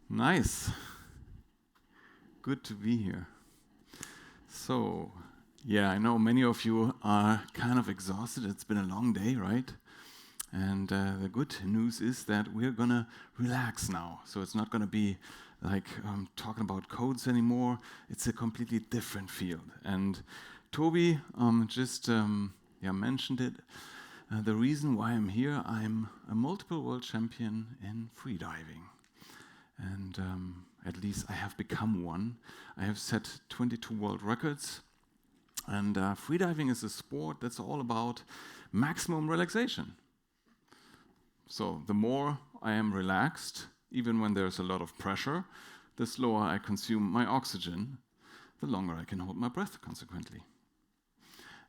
Nice. Good to be here. So, yeah, I know many of you are kind of exhausted. It's been a long day, right? And the good news is that we're going to relax now. So it's not going to be like talking about codes anymore. It's a completely different field. And Toby just mentioned it. The reason why I'm here, I'm a multiple world champion in freediving. And at least I have become one. I have set 22 world records. And freediving is a sport that's all about maximum relaxation. So the more I am relaxed, even when there's a lot of pressure, the slower I consume my oxygen, the longer I can hold my breath, consequently.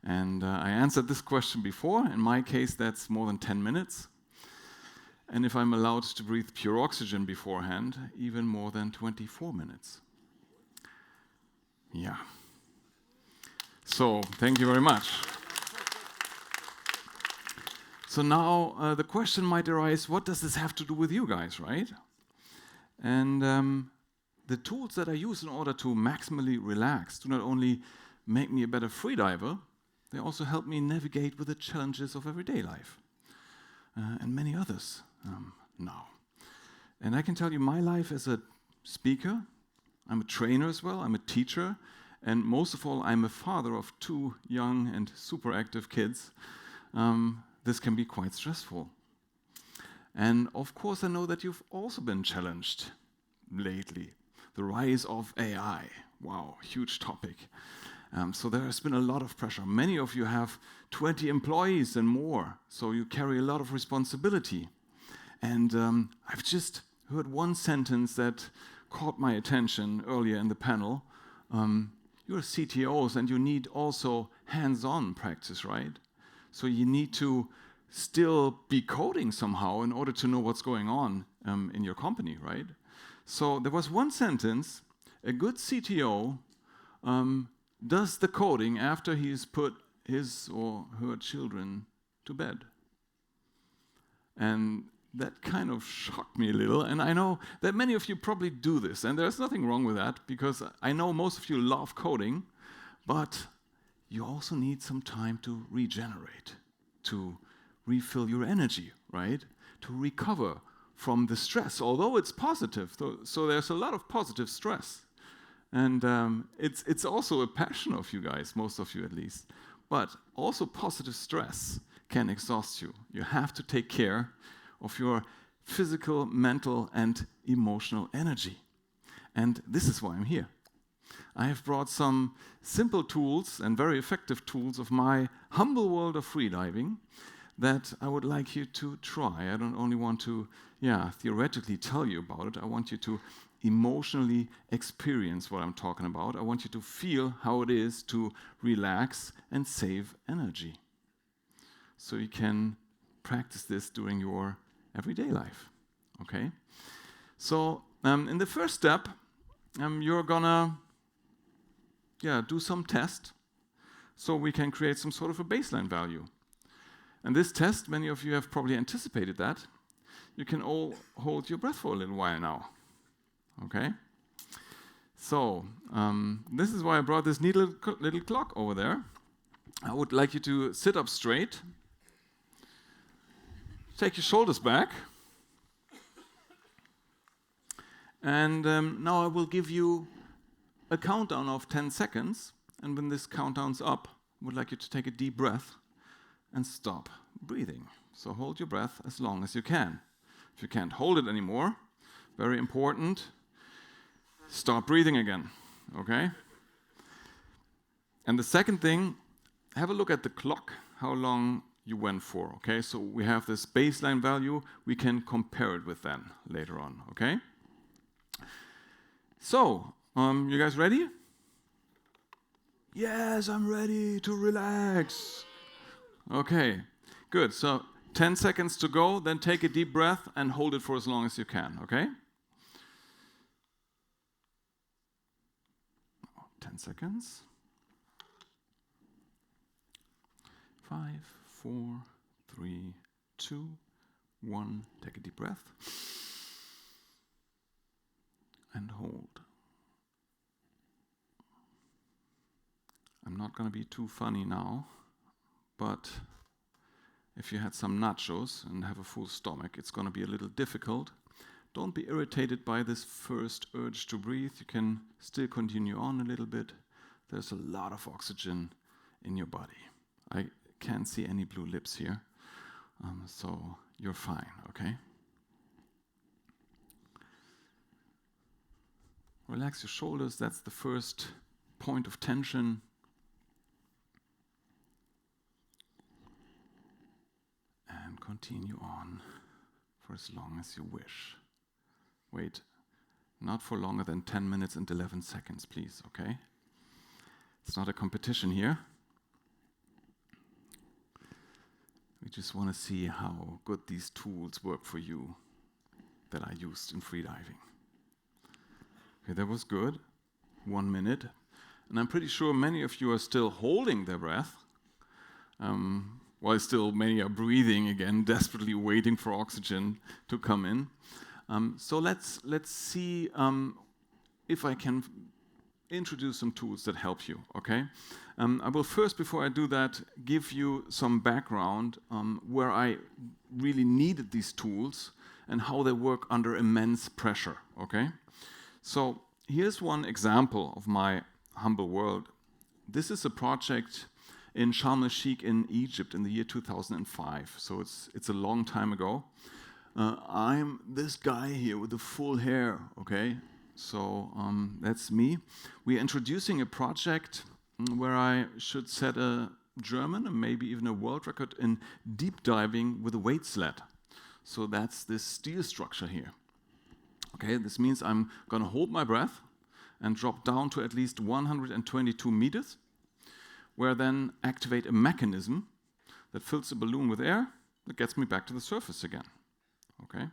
And I answered this question before. In my case, that's more than 10 minutes. And if I'm allowed to breathe pure oxygen beforehand, even more than 24 minutes. Yeah. So, thank you very much. So now the question might arise, what does this have to do with you guys, right? And the tools that I use in order to maximally relax do not only make me a better freediver, they also help me navigate with the challenges of everyday life. And many others now. And I can tell you my life as a speaker, I'm a trainer as well, I'm a teacher, and most of all, I'm a father of 2 young and super active kids. This can be quite stressful. And of course, I know that you've also been challenged lately. The rise of AI, wow, huge topic. So there has been a lot of pressure. Many of you have 20 employees and more, so you carry a lot of responsibility. And I've just heard one sentence that caught my attention earlier in the panel. You're CTOs and you need also hands-on practice, right? So you need to still be coding somehow in order to know what's going on in your company, right? So there was one sentence, a good CTO does the coding after he's put his or her children to bed. And that kind of shocked me a little. And I know that many of you probably do this. And there's nothing wrong with that, because I know most of you love coding, but you also need some time to regenerate, to refill your energy, right? To recover from the stress, although it's positive. So there's a lot of positive stress. And it's also a passion of you guys, most of you at least. But also positive stress can exhaust you. You have to take care of your physical, mental, and emotional energy. And this is why I'm here. I have brought some simple tools and very effective tools of my humble world of freediving that I would like you to try. I don't only want to, theoretically tell you about it. I want you to emotionally experience what I'm talking about. I want you to feel how it is to relax and save energy. So you can practice this during your everyday life, okay? So in the first step, you're gonna do some test so we can create some sort of a baseline value. And this test, many of you have probably anticipated that. You can all hold your breath for a little while now, okay? So this is why I brought this neat little clock over there. I would like you to sit up straight. Take your shoulders back. And now I will give you a countdown of 10 seconds. And when this countdown's up, I would like you to take a deep breath and stop breathing. So hold your breath as long as you can. If you can't hold it anymore, very important, stop breathing again, okay? And the second thing, have a look at the clock, how long you went for, okay? So we have this baseline value, we can compare it with then later on, okay? So, you guys ready? Yes, I'm ready to relax. Okay, good. So 10 seconds to go, then take a deep breath and hold it for as long as you can, okay? 10 seconds. 5, 4, 3, 2, 1. Take a deep breath. And hold. I'm not going to be too funny now, but if you had some nachos and have a full stomach, it's going to be a little difficult. Don't be irritated by this first urge to breathe. You can still continue on a little bit. There's a lot of oxygen in your body. I can't see any blue lips here, so you're fine, okay? Relax your shoulders, that's the first point of tension. And continue on for as long as you wish. Wait, not for longer than 10 minutes and 11 seconds, please, okay? It's not a competition here. We just want to see how good these tools work for you that I used in freediving. Okay, that was good. 1 minute. And I'm pretty sure many of you are still holding their breath, while still many are breathing again, desperately waiting for oxygen to come in. So let's see if I can introduce some tools that help you, okay? I will first, before I do that, give you some background where I really needed these tools and how they work under immense pressure, okay? So here's one example of my humble world. This is a project in Sharm el-Sheikh in Egypt in the year 2005. So it's a long time ago. I'm this guy here with the full hair, okay? So that's me. We're introducing a project where I should set a German and maybe even a world record in deep diving with a weight sled. So that's this steel structure here. Okay, this means I'm going to hold my breath and drop down to at least 122 meters, where I then activate a mechanism that fills the balloon with air that gets me back to the surface again. Okay,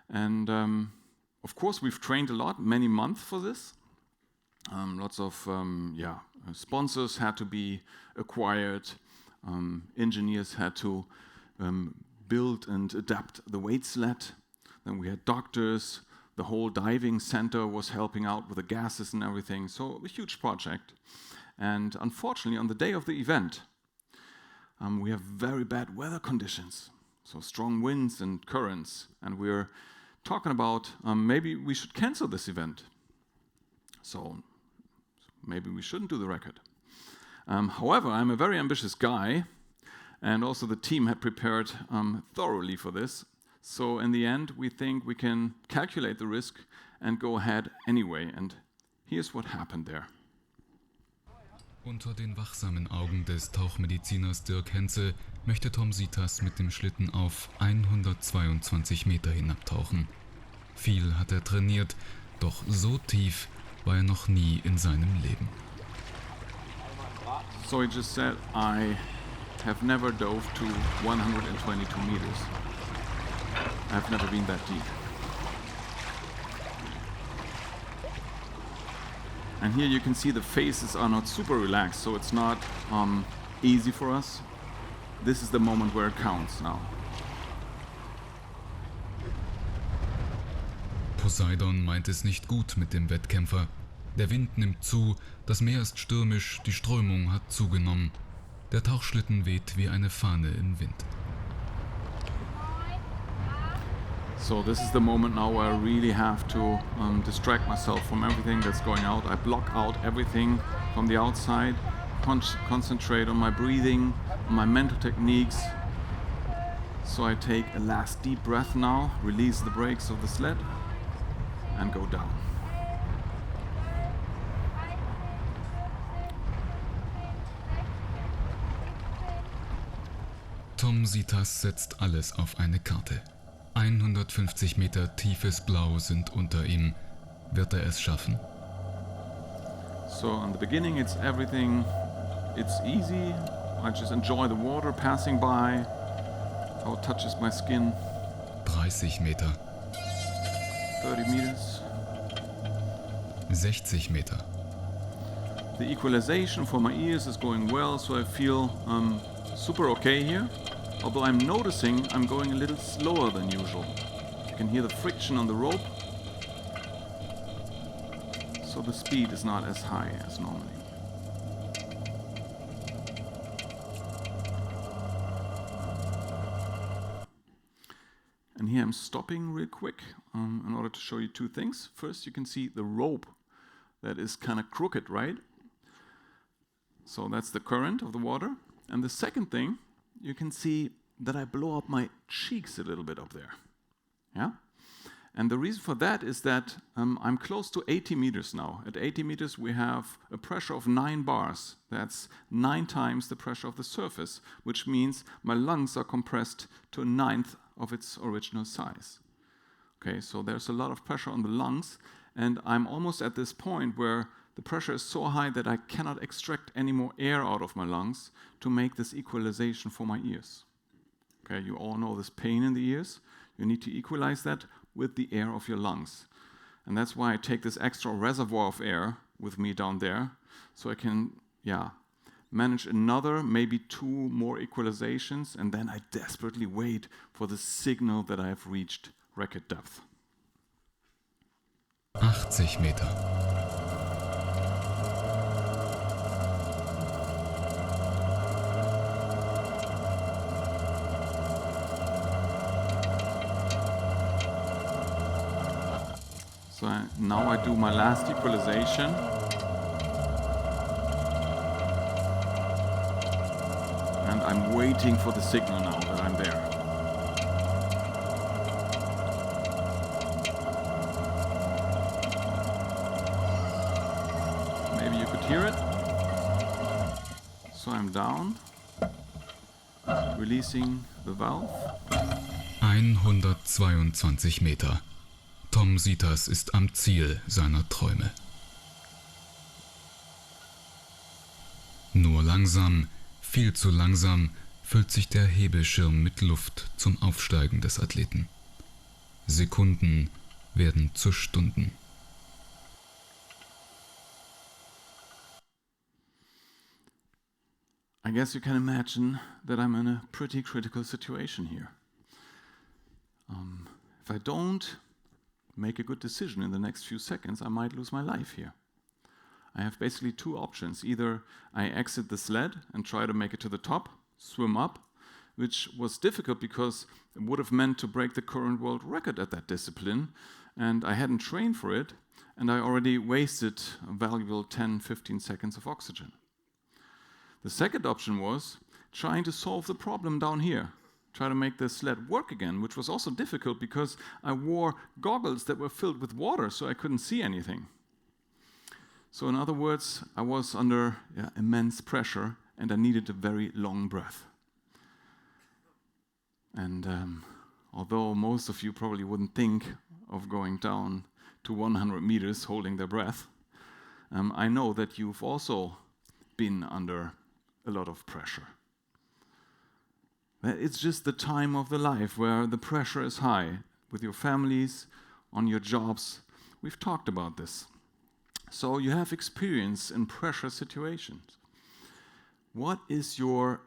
and of course we've trained a lot, many months for this. Lots of sponsors had to be acquired. Engineers had to build and adapt the weight sled. Then we had doctors. The whole diving center was helping out with the gases and everything. So a huge project. And unfortunately, on the day of the event, we have very bad weather conditions. So strong winds and currents. And we're talking about maybe we should cancel this event. So maybe we shouldn't do the record. However, I'm a very ambitious guy. And also the team had prepared thoroughly for this. So in the end, we think we can calculate the risk and go ahead anyway. And here's what happened there. Unter den wachsamen Augen des Tauchmediziners Dirk Henze möchte Tom Sietas mit dem Schlitten auf 122 Meter hinabtauchen. Viel hat er trainiert, doch so tief war er noch nie in seinem Leben. So he just said, I have never dove to 122 meters. I've never been that deep. And here you can see the faces are not super relaxed, so it's not easy for us. This is the moment where it counts now. Poseidon meint es nicht gut mit dem Wettkämpfer. Der Wind nimmt zu, das Meer ist stürmisch, die Strömung hat zugenommen. Der Tauchschlitten weht wie eine Fahne im Wind. So this is the moment now where I really have to distract myself from everything that's going out. I block out everything from the outside, concentrate on my breathing, on my mental techniques. So I take a last deep breath now, release the brakes of the sled and go down. Tom Sietas setzt alles auf eine Karte. 150 Meter tiefes Blau sind unter ihm. Wird er es schaffen? So in the beginning it's everything, it's easy. I just enjoy the water passing by, how it touches my skin. 30 Meter, 30 meters. 60 Meter, The equalization for my ears is going well, so I feel super okay here. Although I'm noticing I'm going a little slower than usual. You can hear the friction on the rope. So the speed is not as high as normally. And here I'm stopping real quick in order to show you two things. First, you can see the rope that is kind of crooked, right? So that's the current of the water. And the second thing, you can see that I blow up my cheeks a little bit up there. Yeah? And the reason for that is that I'm close to 80 meters now. At 80 meters, we have a pressure of 9 bars. That's 9 times the pressure of the surface, which means my lungs are compressed to a ninth of its original size. Okay, so there's a lot of pressure on the lungs, and I'm almost at this point where the pressure is so high that I cannot extract any more air out of my lungs to make this equalization for my ears. Okay, you all know this pain in the ears. You need to equalize that with the air of your lungs. And that's why I take this extra reservoir of air with me down there, so I can, manage another, maybe 2 more equalizations, and then I desperately wait for the signal that I have reached record depth. 80 Meter, So now I do my last equalization. And I'm waiting for the signal now that I'm there. Maybe you could hear it. So I'm down, releasing the valve. 122 Meter. Tom Sietas ist am Ziel seiner Träume. Nur langsam, viel zu langsam, füllt sich der Hebelschirm mit Luft zum Aufsteigen des Athleten. Sekunden werden zu Stunden. I guess you can imagine that I'm in a pretty critical situation here. If I don't make a good decision in the next few seconds, I might lose my life here. I have basically 2 options. Either I exit the sled and try to make it to the top, swim up, which was difficult because it would have meant to break the current world record at that discipline, and I hadn't trained for it, and I already wasted a valuable 10-15 seconds of oxygen. The second option was trying to solve the problem down here, try to make the sled work again, which was also difficult because I wore goggles that were filled with water, so I couldn't see anything. So in other words, I was under immense pressure and I needed a very long breath. And although most of you probably wouldn't think of going down to 100 meters holding their breath, I know that you've also been under a lot of pressure. It's just the time of the life where the pressure is high with your families, on your jobs. We've talked about this. So you have experience in pressure situations. What is your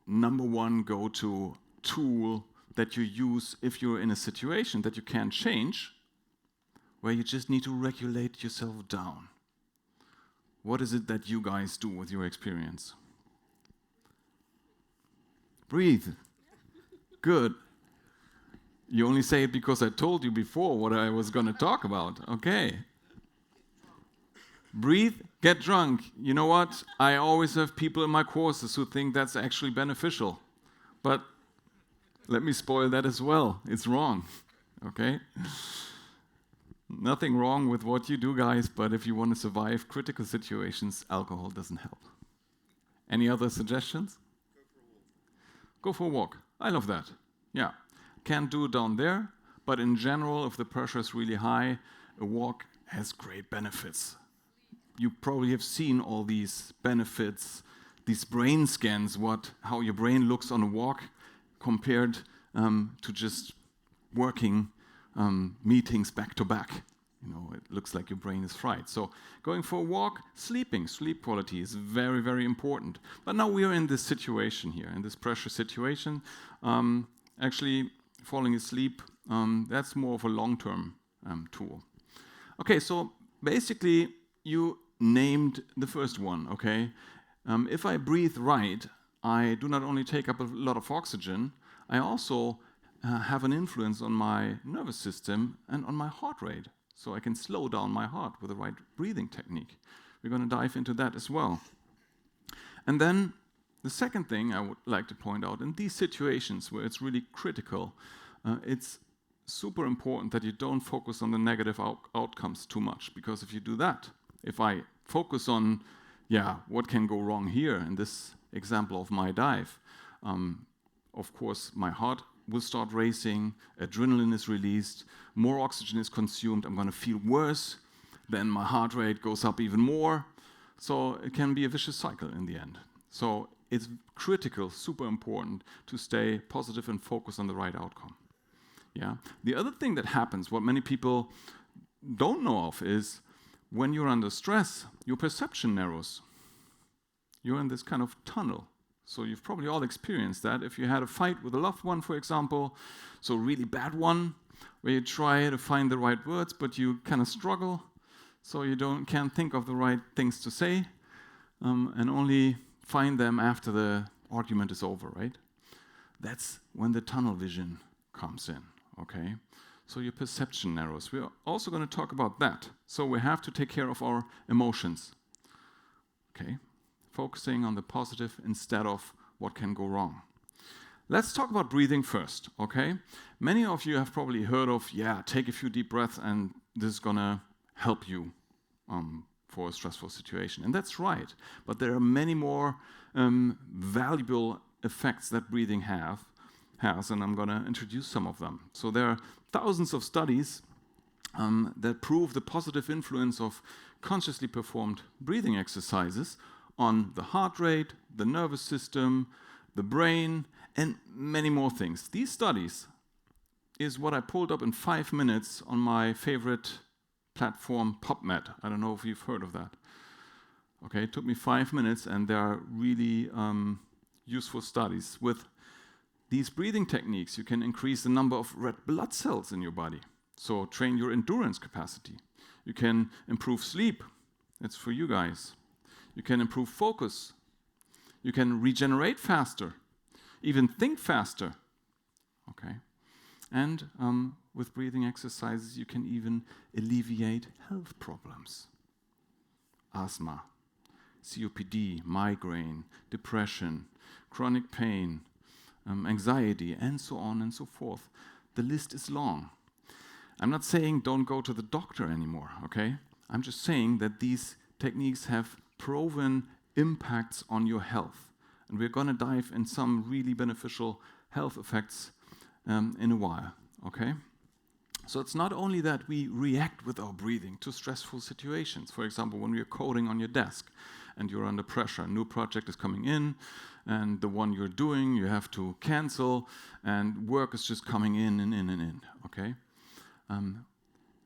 number one go-to tool that you use if you're in a situation that you can't change, where you just need to regulate yourself down? What is it that you guys do with your experience? Breathe. Good. You only say it because I told you before what I was going to talk about. Okay. Breathe, get drunk. You know what? I always have people in my courses who think that's actually beneficial. But let me spoil that as well. It's wrong. Okay? Nothing wrong with what you do, guys, but if you want to survive critical situations, alcohol doesn't help. Any other suggestions? Go for a walk. I love that. Yeah. Can't do it down there, but in general, if the pressure is really high, a walk has great benefits. You probably have seen all these benefits, these brain scans, how your brain looks on a walk compared to just working meetings back to back. It looks like your brain is fried. So going for a walk, sleep quality is very, very important. But now we are in this situation here, in this pressure situation. Actually, falling asleep, that's more of a long-term tool. Okay, so basically you named the first one, okay? If I breathe right, I do not only take up a lot of oxygen, I also have an influence on my nervous system and on my heart rate. So I can slow down my heart with the right breathing technique. We're going to dive into that as well. And then the second thing I would like to point out, in these situations where it's really critical, it's super important that you don't focus on the negative outcomes too much. Because if you do that, if I focus on, what can go wrong here in this example of my dive, of course, my heart will start racing, adrenaline is released, more oxygen is consumed, I'm going to feel worse, then my heart rate goes up even more. So it can be a vicious cycle in the end. So it's critical, super important to stay positive and focus on the right outcome. Yeah. The other thing that happens, what many people don't know of, is when you're under stress, your perception narrows. You're in this kind of tunnel. So you've probably all experienced that. If you had a fight with a loved one, for example, so a really bad one, where you try to find the right words, but you kind of struggle, so you can't think of the right things to say, and only find them after the argument is over, right? That's when the tunnel vision comes in, okay? So your perception narrows. We're also going to talk about that. So we have to take care of our emotions, okay? Focusing on the positive instead of what can go wrong. Let's talk about breathing first, okay? Many of you have probably heard of, take a few deep breaths and this is gonna help you for a stressful situation. And that's right, but there are many more valuable effects that breathing has, and I'm gonna introduce some of them. So there are thousands of studies that prove the positive influence of consciously performed breathing exercises on the heart rate, the nervous system, the brain, and many more things. These studies is what I pulled up in 5 minutes on my favorite platform, PubMed. I don't know if you've heard of that. Okay, it took me 5 minutes, and there are really useful studies. With these breathing techniques, you can increase the number of red blood cells in your body, so train your endurance capacity. You can improve sleep. That's for you guys. You can improve focus. You can regenerate faster, even think faster. Okay, and with breathing exercises, you can even alleviate health problems. Asthma, COPD, migraine, depression, chronic pain, anxiety, and so on and so forth. The list is long. I'm not saying don't go to the doctor anymore, okay? I'm just saying that these techniques have proven impacts on your health. And we're going to dive in some really beneficial health effects in a while, okay? So it's not only that we react with our breathing to stressful situations. For example, when you're coding on your desk and you're under pressure, a new project is coming in, and the one you're doing you have to cancel, and work is just coming in and in and in, okay?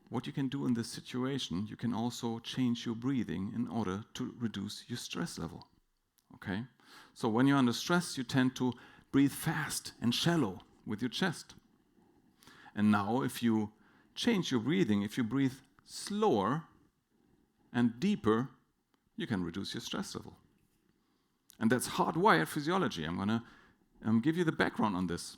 What you can do in this situation, you can also change your breathing in order to reduce your stress level, okay? So when you're under stress, you tend to breathe fast and shallow with your chest. And now if you change your breathing, if you breathe slower and deeper, you can reduce your stress level. And that's hardwired physiology. I'm going to give you the background on this.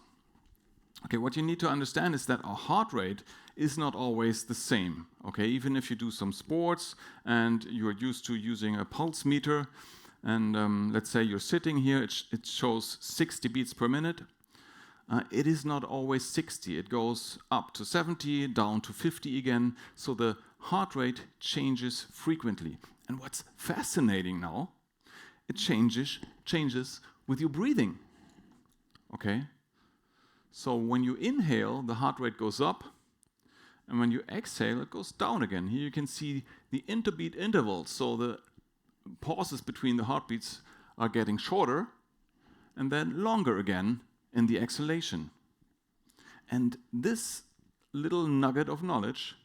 Okay, what you need to understand is that our heart rate is not always the same. Okay, even if you do some sports and you're used to using a pulse meter, and let's say you're sitting here, it shows 60 beats per minute. It is not always 60. It goes up to 70, down to 50 again. So the heart rate changes frequently. And what's fascinating now, it changes with your breathing. Okay? So when you inhale, the heart rate goes up, And when you exhale, it goes down again. Here you can see the interbeat intervals. So the pauses between the heartbeats are getting shorter and then longer again in the exhalation. And this little nugget of knowledge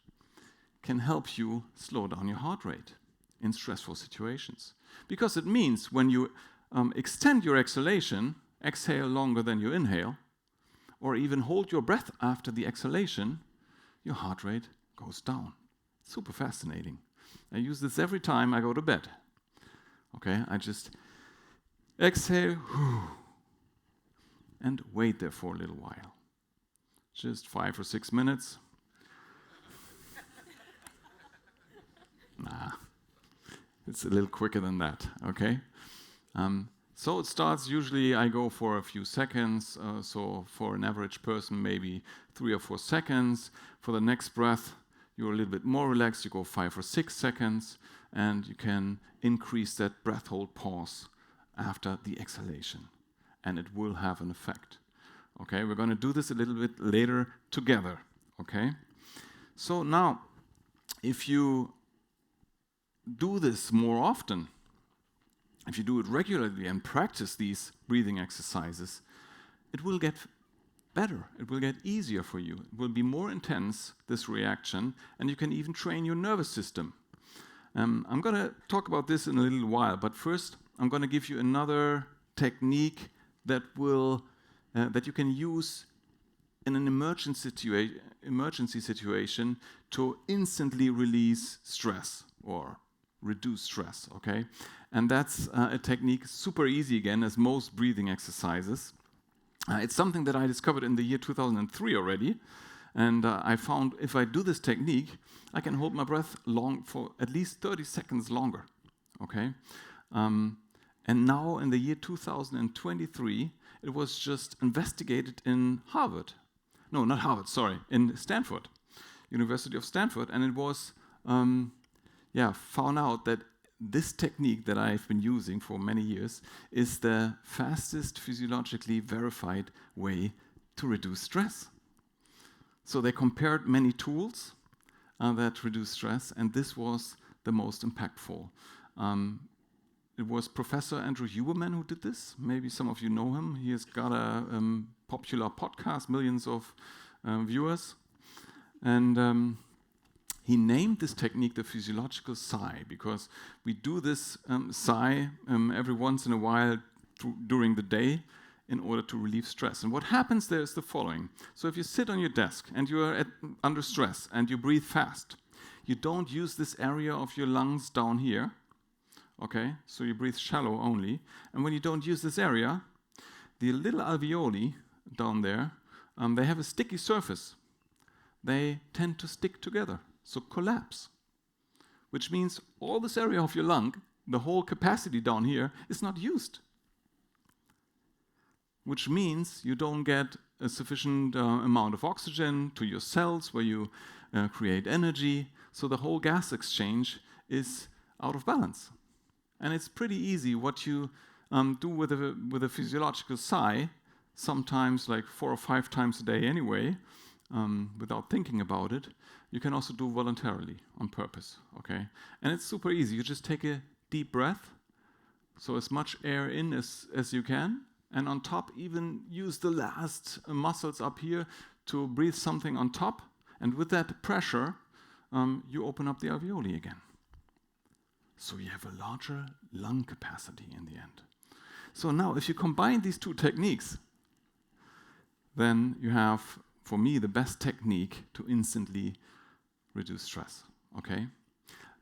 can help you slow down your heart rate in stressful situations. Because it means when you extend your exhalation, exhale longer than you inhale, or even hold your breath after the exhalation, your heart rate goes down. Super fascinating. I use this every time I go to bed. Okay, I just exhale and wait there for a little while. Just 5 or 6 minutes. Nah, it's a little quicker than that, okay? So it starts, usually I go for a few seconds, so for an average person maybe 3 or 4 seconds. For the next breath, you're a little bit more relaxed, you go 5 or 6 seconds, and you can increase that breath hold pause after the exhalation, and it will have an effect. Okay, we're going to do this a little bit later together, okay? So now, if you do this more often, if you do it regularly and practice these breathing exercises, it will get better. It will get easier for you. It will be more intense, this reaction, and you can even train your nervous system. I'm going to talk about this in a little while, but first I'm going to give you another technique that will that you can use in an emergency situation to instantly release stress or reduce stress, okay? And that's a technique super easy again as most breathing exercises. It's something that I discovered in the year 2003 already, and I found if I do this technique, I can hold my breath long for at least 30 seconds longer, okay? And now in the year 2023, it was just investigated in Harvard. No, not Harvard, sorry, in Stanford, University of Stanford, and it was found out that this technique that I've been using for many years is the fastest physiologically verified way to reduce stress. So they compared many tools that reduce stress, and this was the most impactful. It was Professor Andrew Huberman who did this. Maybe some of you know him. He has got a popular podcast, millions of viewers. And he named this technique the physiological sigh because we do this sigh every once in a while during the day in order to relieve stress. And what happens there is the following. So if you sit on your desk and you are under stress and you breathe fast, you don't use this area of your lungs down here. Okay, so you breathe shallow only. And when you don't use this area, the little alveoli down there, they have a sticky surface. They tend to stick together, so collapse. Which means all this area of your lung, the whole capacity down here, is not used. Which means you don't get a sufficient amount of oxygen to your cells where you create energy, so the whole gas exchange is out of balance. And it's pretty easy what you do with a physiological sigh, sometimes like 4 or 5 times a day anyway, without thinking about it. You can also do voluntarily, on purpose, okay? And it's super easy. You just take a deep breath, so as much air in as you can, and on top even use the last muscles up here to breathe something on top, and with that pressure, you open up the alveoli again. So you have a larger lung capacity in the end. So now, if you combine these two techniques, then you have, for me, the best technique to instantly reduce stress, okay?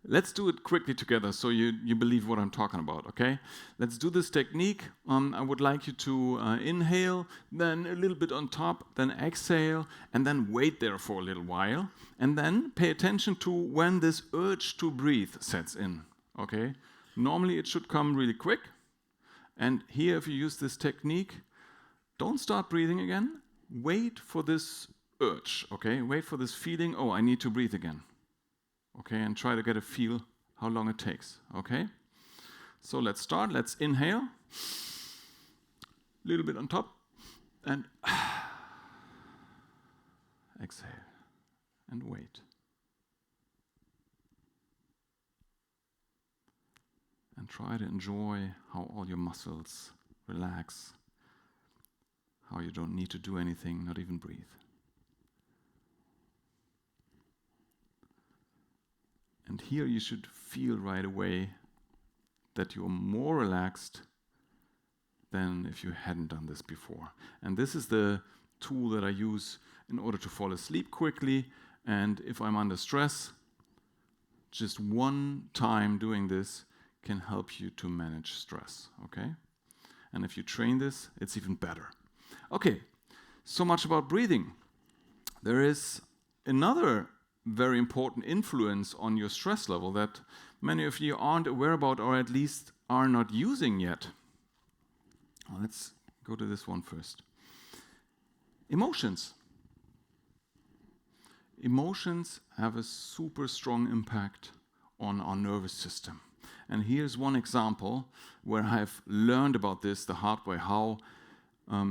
Let's do it quickly together so you believe what I'm talking about, okay? Let's do this technique. I would like you to inhale, then a little bit on top, then exhale, and then wait there for a little while. And then pay attention to when this urge to breathe sets in. Okay, normally it should come really quick. And here, if you use this technique, don't start breathing again. Wait for this urge, okay? Wait for this feeling, oh, I need to breathe again. Okay, and try to get a feel how long it takes, okay? So let's start. Let's inhale. A little bit on top. And exhale. and wait. And try to enjoy how all your muscles relax, how you don't need to do anything, not even breathe. And here you should feel right away that you're more relaxed than if you hadn't done this before. And this is the tool that I use in order to fall asleep quickly. And if I'm under stress, just one time doing this can help you to manage stress, okay? And if you train this, it's even better. Okay, so much about breathing. There is another very important influence on your stress level that many of you aren't aware about, or at least are not using yet. Let's go to this one first. Emotions. Emotions have a super strong impact on our nervous system. And here's one example where I've learned about this the hard way, how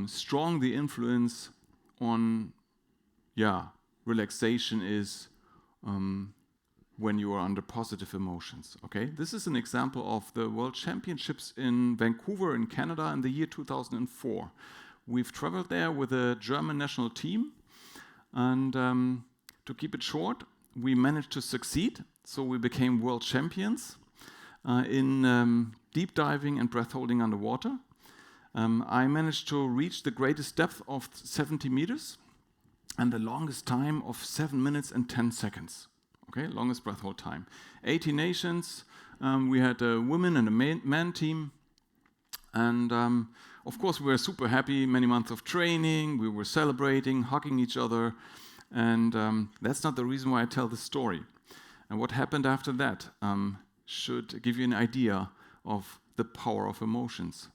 strong the influence on relaxation is when you are under positive emotions. Okay, this is an example of the World Championships in Vancouver in Canada in the year 2004. We've traveled there with a German national team, and to keep it short, we managed to succeed. So we became world champions in deep diving and breath holding underwater. I managed to reach the greatest depth of 70 meters and the longest time of 7 minutes and 10 seconds. Okay, longest breath hold time. 80 nations. We had a women and a man team. And of course, we were super happy. Many months of training. We were celebrating, hugging each other. And that's not the reason why I tell this story. And what happened after that should give you an idea of the power of emotions.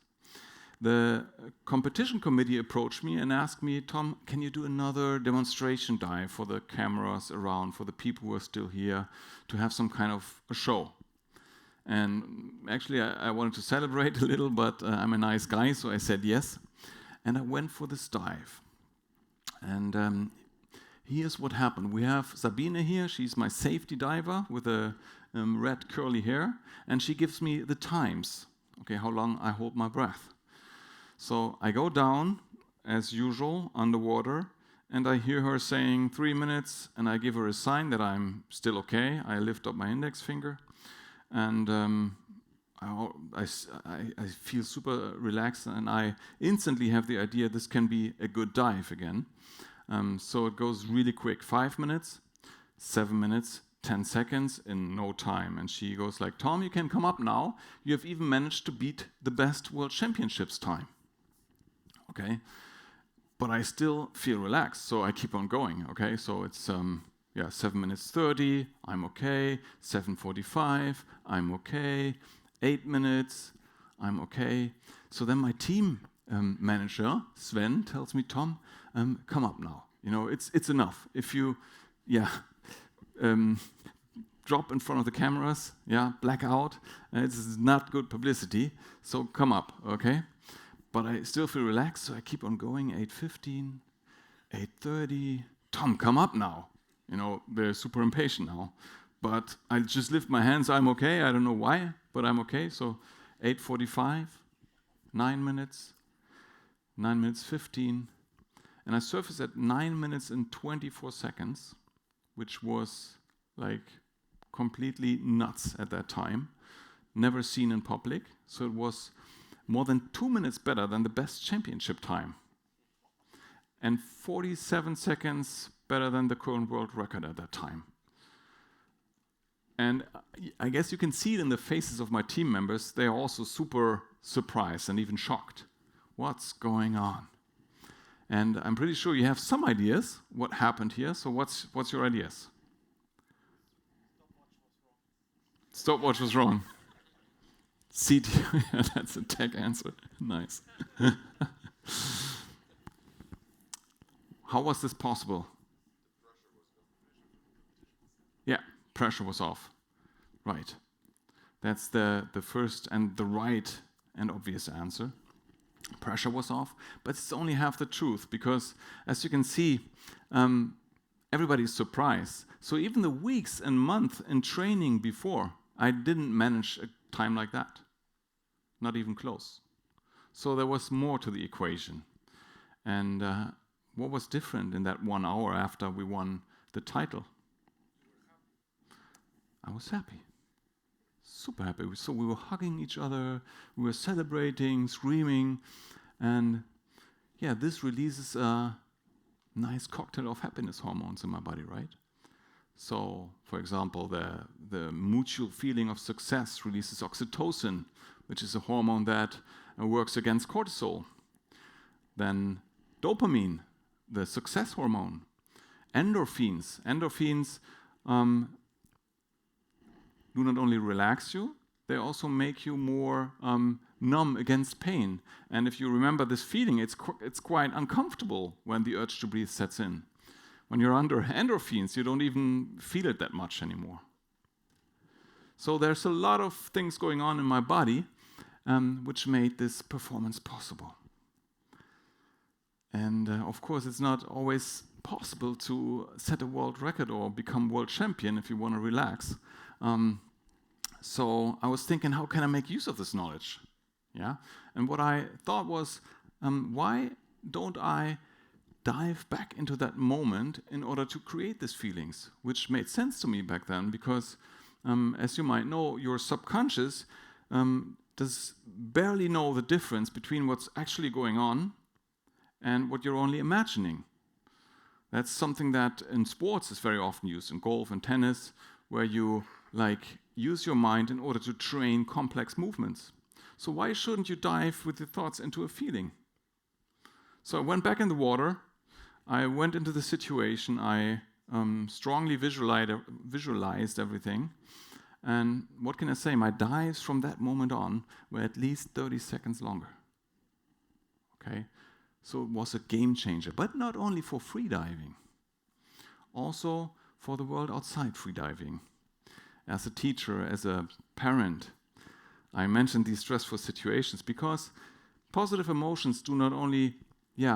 The competition committee approached me and asked me, Tom, can you do another demonstration dive for the cameras around, for the people who are still here, to have some kind of a show? And actually, I wanted to celebrate a little, but I'm a nice guy, so I said yes. And I went for this dive. And here's what happened. We have Sabine here. She's my safety diver with a red curly hair. And she gives me the times, okay, how long I hold my breath. So I go down, as usual, underwater, and I hear her saying 3 minutes, and I give her a sign that I'm still okay. I lift up my index finger, and I feel super relaxed, and I instantly have the idea this can be a good dive again. So it goes really quick, 5 minutes, 7 minutes, 10 seconds in no time. And she goes like, Tom, you can come up now. You have even managed to beat the best World Championships time. Okay, but I still feel relaxed, so I keep on going. Okay, so it's 7 minutes 30, I'm okay. 7:45, I'm okay. 8 minutes, I'm okay. So then my team manager Sven tells me, Tom, come up now. You know, it's enough. If you, drop in front of the cameras, black out. It's not good publicity. So come up, okay. But I still feel relaxed, so I keep on going. 8:15, 8:30. Tom, come up now. You know, they're super impatient now. But I just lift my hands. I'm okay. I don't know why, but I'm okay. So 8:45, 9 minutes, 9 minutes 15. And I surface at 9 minutes and 24 seconds, which was like completely nuts at that time. Never seen in public. So it was more than 2 minutes better than the best championship time. And 47 seconds better than the current world record at that time. And I guess you can see it in the faces of my team members. They are also super surprised and even shocked. What's going on? And I'm pretty sure you have some ideas what happened here. So what's your ideas? Stopwatch was wrong. CTO, that's a tech answer. Nice. How was this possible? Yeah, pressure was off. Right. That's the first and the right and obvious answer. Pressure was off, but it's only half the truth, because as you can see, everybody's surprised. So even the weeks and months in training before, I didn't manage a time like that. Not even close. So there was more to the equation. And what was different in that 1 hour after we won the title? I was happy. Super happy. So we were hugging each other, we were celebrating, screaming, and yeah, this releases a nice cocktail of happiness hormones in my body, right? So, for example, the mutual feeling of success releases oxytocin, which is a hormone that works against cortisol. Then dopamine, the success hormone. Endorphins. Endorphins do not only relax you, they also make you more numb against pain. And if you remember this feeling, it's quite uncomfortable when the urge to breathe sets in. When you're under endorphins, you don't even feel it that much anymore. So there's a lot of things going on in my body which made this performance possible. And of course, it's not always possible to set a world record or become world champion if you want to relax. So I was thinking, how can I make use of this knowledge? Yeah. And what I thought was, why don't I dive back into that moment in order to create these feelings, which made sense to me back then, because as you might know, your subconscious does barely know the difference between what's actually going on and what you're only imagining. That's something that in sports is very often used, in golf and tennis, where you use your mind in order to train complex movements. So why shouldn't you dive with your thoughts into a feeling? So I went back in the water, I went into the situation, I strongly visualized everything, and what can I say? My dives from that moment on were at least 30 seconds longer. Okay? So it was a game changer, but not only for freediving, also for the world outside freediving. As a teacher, as a parent, I mentioned these stressful situations because positive emotions do not only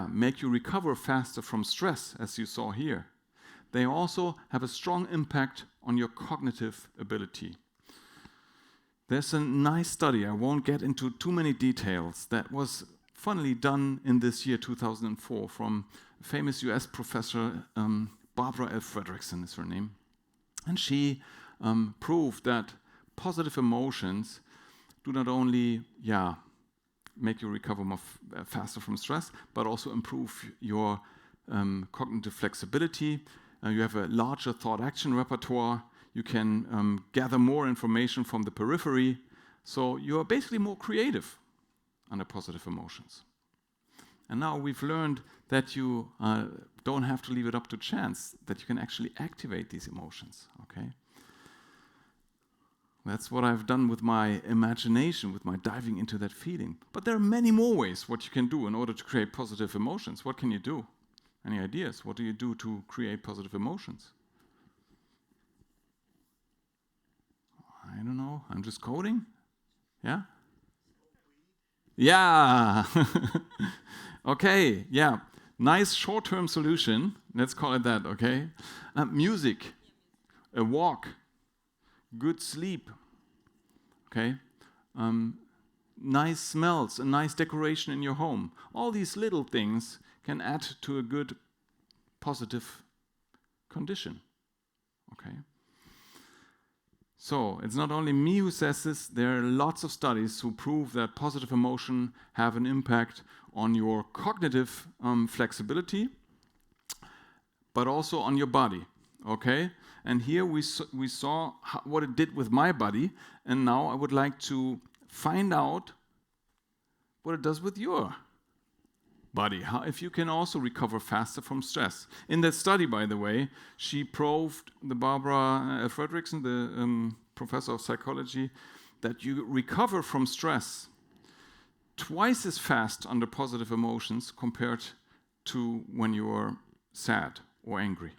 make you recover faster from stress, as you saw here, they also have a strong impact on your cognitive ability. There's a nice study, I won't get into too many details, that was funnily done in this year, 2004, from a famous US professor, Barbara L. Fredrickson is her name. And she proved that positive emotions do not only make you recover more faster from stress, but also improve your cognitive flexibility. You have a larger thought-action repertoire. You can gather more information from the periphery. So you are basically more creative under positive emotions. And now we've learned that you don't have to leave it up to chance, that you can actually activate these emotions, okay? That's what I've done with my imagination, with my diving into that feeling. But there are many more ways what you can do in order to create positive emotions. What can you do? Any ideas? What do you do to create positive emotions? I don't know. I'm just coding. Yeah? Yeah. Okay, yeah. Nice short-term solution. Let's call it that, okay? Music, a walk, good sleep, okay? Nice smells, a nice decoration in your home. All these little things can add to a good, positive condition, okay? So it's not only me who says this, there are lots of studies who prove that positive emotion have an impact on your cognitive flexibility, but also on your body, okay? And here we saw what it did with my body, and now I would like to find out what it does with your body, if you can also recover faster from stress. In that study, by the way, she proved, the Barbara Fredrickson, the professor of psychology, that you recover from stress twice as fast under positive emotions compared to when you are sad or angry.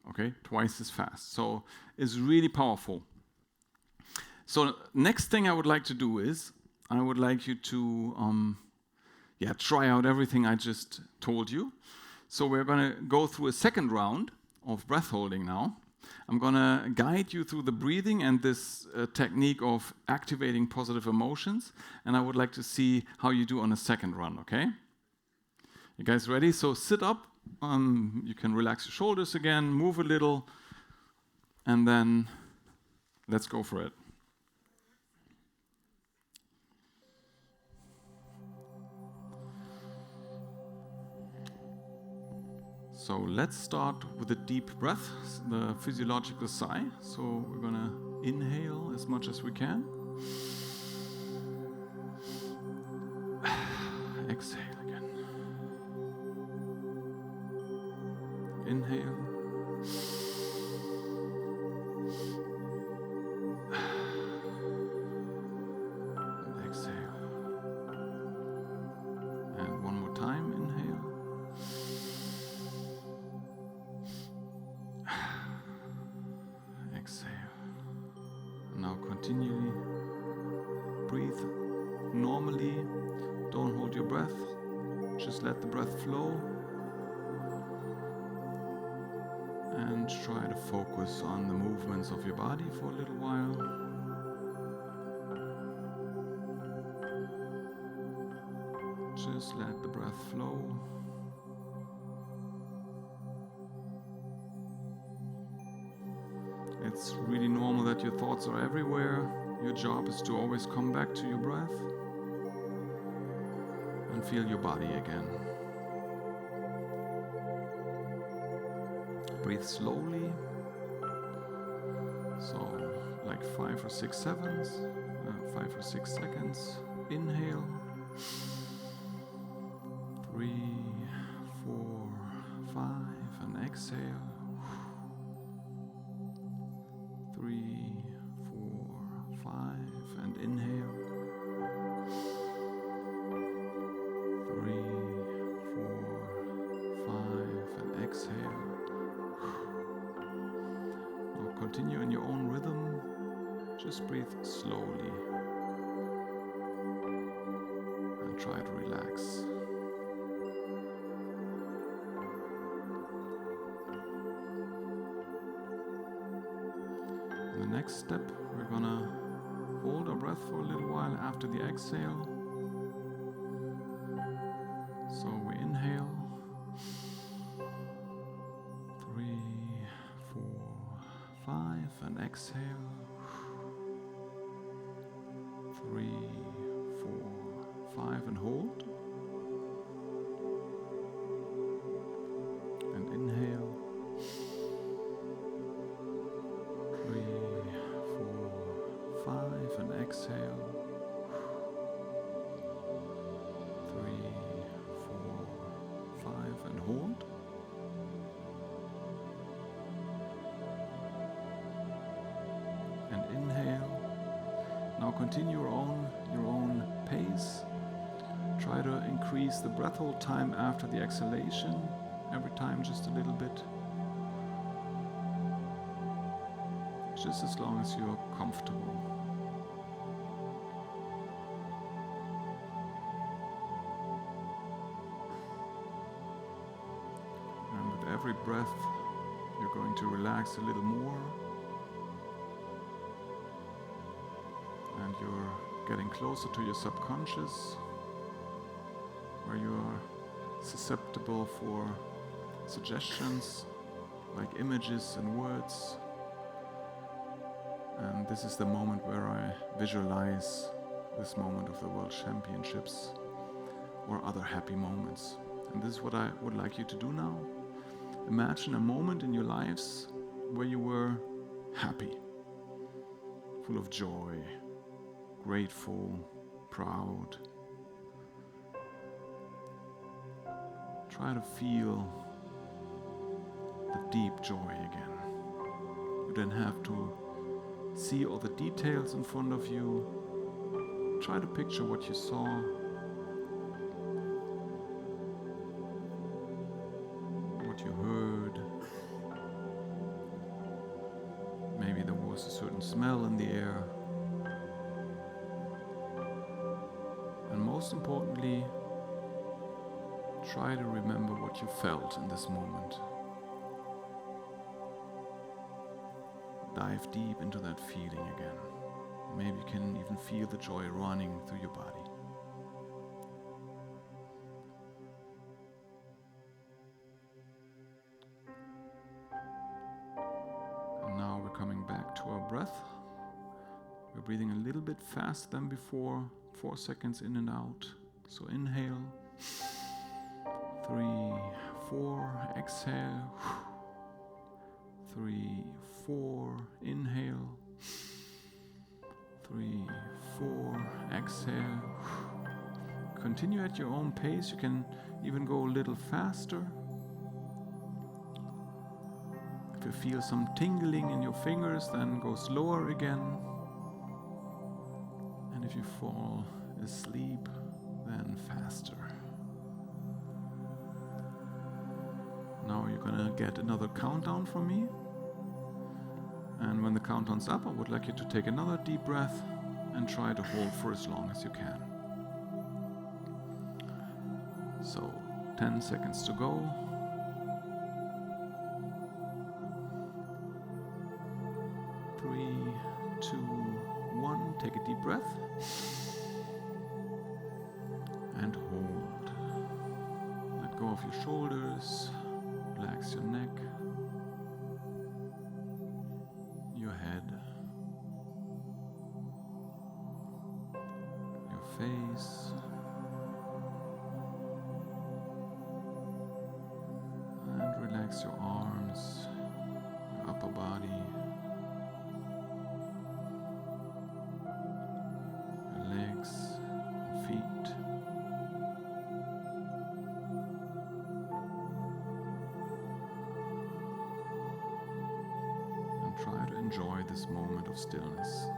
Okay, twice as fast. So it's really powerful. So next thing I would like to do is, I would like you to try out everything I just told you. So we're going to go through a second round. of breath holding now. I'm going to guide you through the breathing and this technique of activating positive emotions. And I would like to see how you do on a second run, okay? You guys ready? So sit up. You can relax your shoulders again, move a little, and then let's go for it. So let's start with a deep breath, the physiological sigh. So we're going to inhale as much as we can. Exhale again. Inhale. And exhale. And one more time, inhale. Exhale. Now continually breathe normally. Don't hold your breath. Just let the breath flow. And try to focus on the movements of your body for a little while. Just let the breath flow. It's really normal that your thoughts are everywhere. Your job is to always come back to your breath and feel your body again. Breathe slowly. So like 5 or 6 seconds. Inhale. 3, 4, 5, and exhale. 3, 4, 5, and inhale. 3, 4, 5, and exhale. Now continue in your own rhythm. Just breathe slowly and try to relax. In the next step, we're gonna hold our breath for a little while after the exhale. So we inhale. 3, 4, 5, and exhale. 3, 4, 5, and hold. And inhale. 3, 4, 5, and exhale. 3, 4, 5, and hold. And inhale. Now continue your own pace. Try to increase the breath hold time after the exhalation. Every time just a little bit. Just as long as you're comfortable. And with every breath, you're going to relax a little more. And you're getting closer to your subconscious, where you're susceptible for suggestions like images and words. And this is the moment where I visualize this moment of the World Championships or other happy moments. And this is what I would like you to do now. Imagine a moment in your lives where you were happy, full of joy, grateful, proud. Try to feel the deep joy again. You don't have to see all the details in front of you. Try to picture what you saw. What you heard. Maybe there was a certain smell in the air. And most importantly, try to remember what you felt in this moment. dive deep into that feeling again. Maybe you can even feel the joy running through your body. And now we're coming back to our breath. We're breathing a little bit faster than before, 4 seconds in and out. So inhale, 3, 4, exhale, 3, 4, inhale, 3, 4, exhale. Continue at your own pace. You can even go a little faster. If you feel some tingling in your fingers, then go slower again. And if you fall asleep, then faster. Now you're gonna get another countdown from me. And when the countdown's up, I would like you to take another deep breath and try to hold for as long as you can. So 10 seconds to go. 3, 2, 1. Take a deep breath. And hold. Let go of your shoulders. Relax your neck. Your head. Your face. And relax your arms, your upper body. Legs and feet. And try to enjoy this moment of stillness.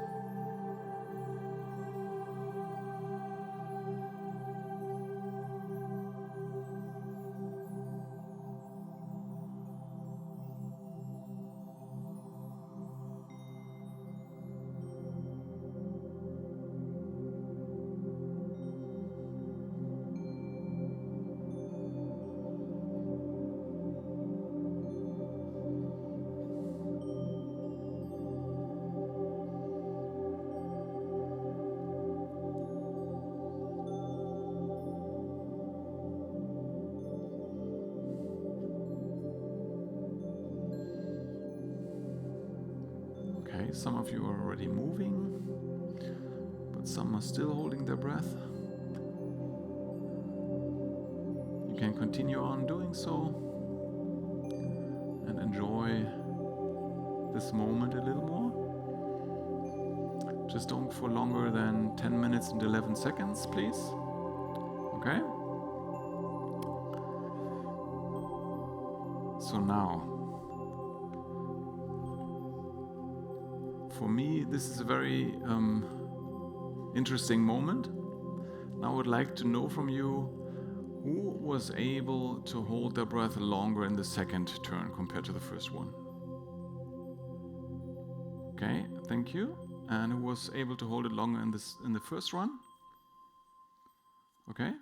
Some of you are already moving, but some are still holding their breath. You can continue on doing so and enjoy this moment a little more. Just don't for longer than 10 minutes and 11 seconds, please. Okay? So now, for me, this is a very interesting moment. Now I would like to know from you who was able to hold their breath longer in the second turn compared to the first one. Okay, thank you. And who was able to hold it longer in the first run? Okay,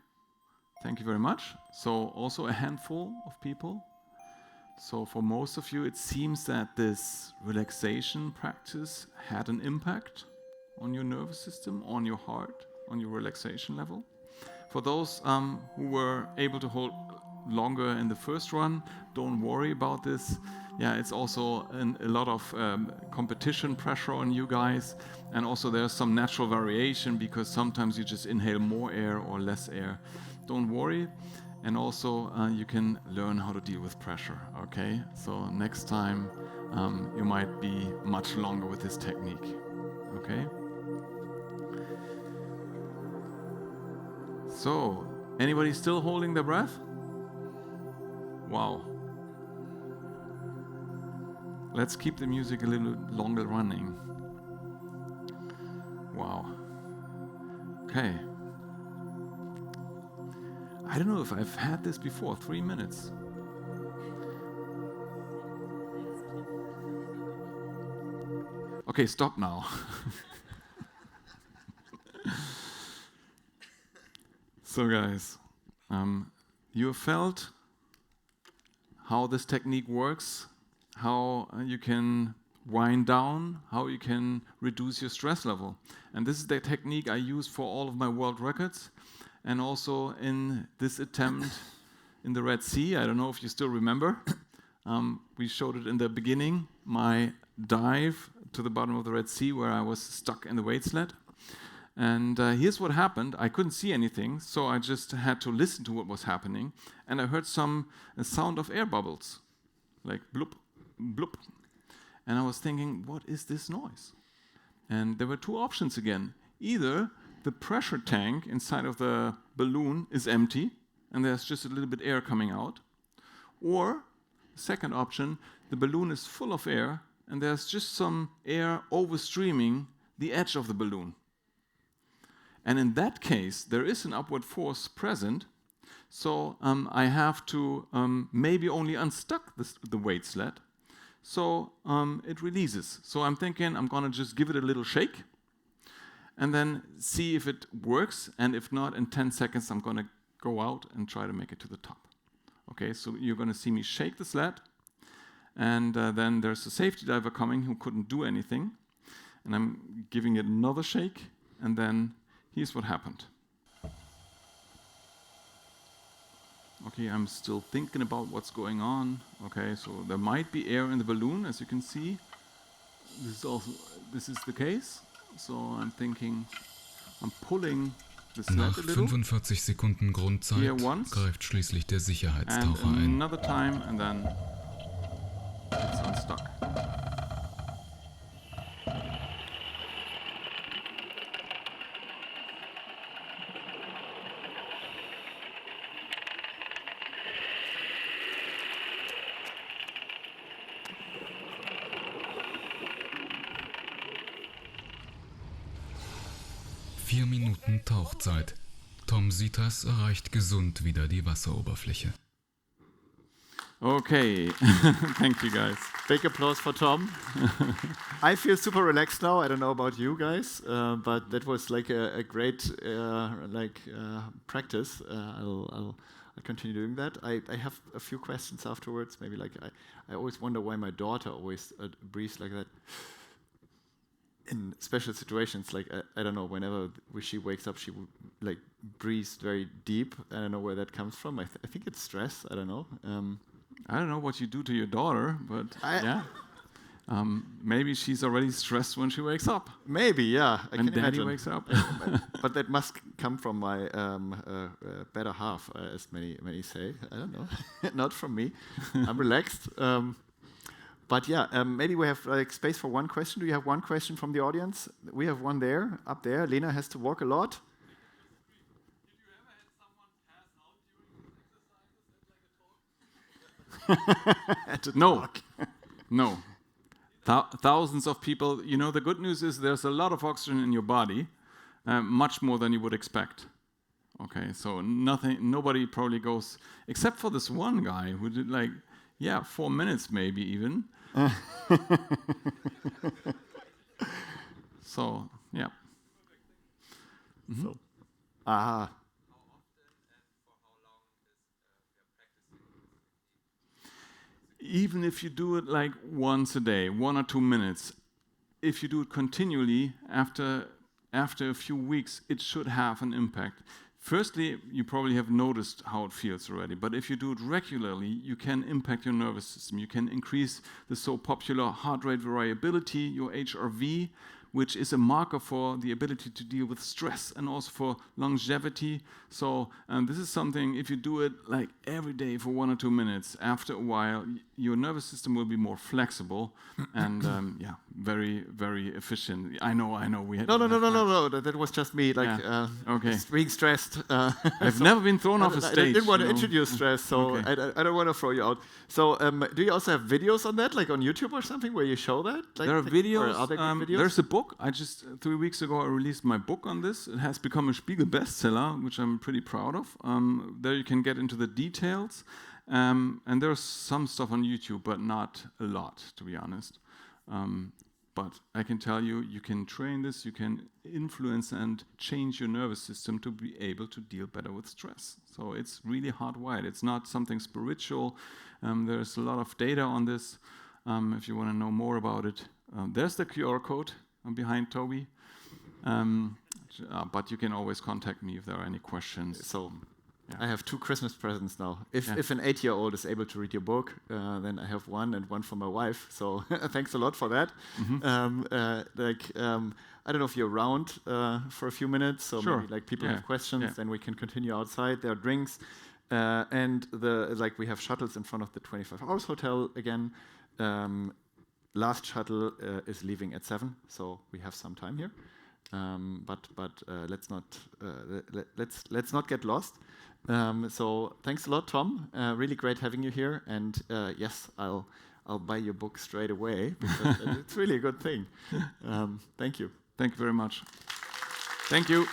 thank you very much. So also a handful of people. So for most of you, it seems that this relaxation practice had an impact on your nervous system, on your heart, on your relaxation level. For those who were able to hold longer in the first run, don't worry about this. Yeah, it's also a lot of competition pressure on you guys. And also there's some natural variation because sometimes you just inhale more air or less air. Don't worry. And also, you can learn how to deal with pressure, okay? So next time, you might be much longer with this technique, okay? So, anybody still holding their breath? Wow. Let's keep the music a little longer running. Wow. Okay. I don't know if I've had this before, 3 minutes. Okay, stop now. So guys, you have felt how this technique works, how you can wind down, how you can reduce your stress level. And this is the technique I use for all of my world records. And also in this attempt in the Red Sea, I don't know if you still remember, we showed it in the beginning, my dive to the bottom of the Red Sea where I was stuck in the weight sled. And here's what happened. I couldn't see anything, so I just had to listen to what was happening. And I heard a sound of air bubbles, like bloop, bloop. And I was thinking, what is this noise? And there were two options again. Either the pressure tank inside of the balloon is empty, and there's just a little bit air coming out. Or, second option, the balloon is full of air, and there's just some air overstreaming the edge of the balloon. And in that case, there is an upward force present, so I have to maybe only unstuck the weight sled, so it releases. So I'm thinking I'm going to just give it a little shake, and then see if it works, and if not, in 10 seconds I'm going to go out and try to make it to the top. Okay, so you're going to see me shake the sled, and then there's a safety diver coming who couldn't do anything, and I'm giving it another shake, and then here's what happened. Okay, I'm still thinking about what's going on. Okay, so there might be air in the balloon, as you can see. This is the case. So I'm thinking, I'm pulling the sled Nach a little. 45 Sekunden Grundzeit greift schließlich der Sicherheitstaucher ein. Another time, and then it's unstuck. Vier Minuten Tauchzeit. Tom Sietas erreicht gesund wieder die Wasseroberfläche. Okay, thank you guys. Big applause for Tom. I feel super relaxed now. I don't know about you guys, but that was like a great practice. I'll continue doing that. I have a few questions afterwards. Maybe I always wonder why my daughter always breathes like that. In special situations, like I don't know, whenever she wakes up, she like breathes very deep. I don't know where that comes from. I think it's stress. I don't know. I don't know what you do to your daughter, but yeah. Maybe she's already stressed when she wakes up. Maybe, yeah. I and can Daddy imagine. wakes up. But that must come from my better half, as many say. I don't know. Not from me. I'm relaxed. But yeah, maybe we have space for one question. Do you have one question from the audience? We have one there, up there. Lena has to walk a lot. Did you ever have someone pass out during exercises at like a talk? No. Thousands of people. You know, the good news is there's a lot of oxygen in your body, much more than you would expect. Okay, so nobody probably goes, except for this one guy who did 4 minutes maybe even. So, yeah. Mm-hmm. So, aha. How often and for how long is your practicing? Even if you do it like once a day, 1 or 2 minutes, if you do it continually, after a few weeks, it should have an impact. Firstly, you probably have noticed how it feels already, but if you do it regularly, you can impact your nervous system. You can increase the so popular heart rate variability, your HRV, which is a marker for the ability to deal with stress and also for longevity. So this is something, if you do it like every day for 1 or 2 minutes, after a while, your nervous system will be more flexible and very, very efficient. I know. We had No. That was just me, okay. Being stressed. I've never been thrown off a stage. I didn't want to introduce stress, so okay. I don't want to throw you out. So, do you also have videos on that, like on YouTube or something, where you show that? There are videos. Or other videos? There's a book. 3 weeks ago, I released my book on this. It has become a Spiegel bestseller, which I'm pretty proud of. There you can get into the details. And there's some stuff on YouTube, but not a lot, to be honest. But I can tell you, you can train this, you can influence and change your nervous system to be able to deal better with stress. So it's really hardwired. It's not something spiritual. There's a lot of data on this. if you want to know more about it. There's the QR code behind Toby. But you can always contact me if there are any questions. So I have 2 Christmas presents now. If an 8-year-old is able to read your book, then I have one and one for my wife. So thanks a lot for that. I don't know if you're around for a few minutes. So Sure. maybe people have questions, then we can continue outside. There are drinks, and we have shuttles in front of the 25 Hours Hotel again. Last shuttle is leaving at 7, so we have some time here. But let's not get lost. So thanks a lot, Tom. Really great having you here. And yes, I'll buy your book straight away because it's really a good thing. Thank you. Thank you very much. Thank you.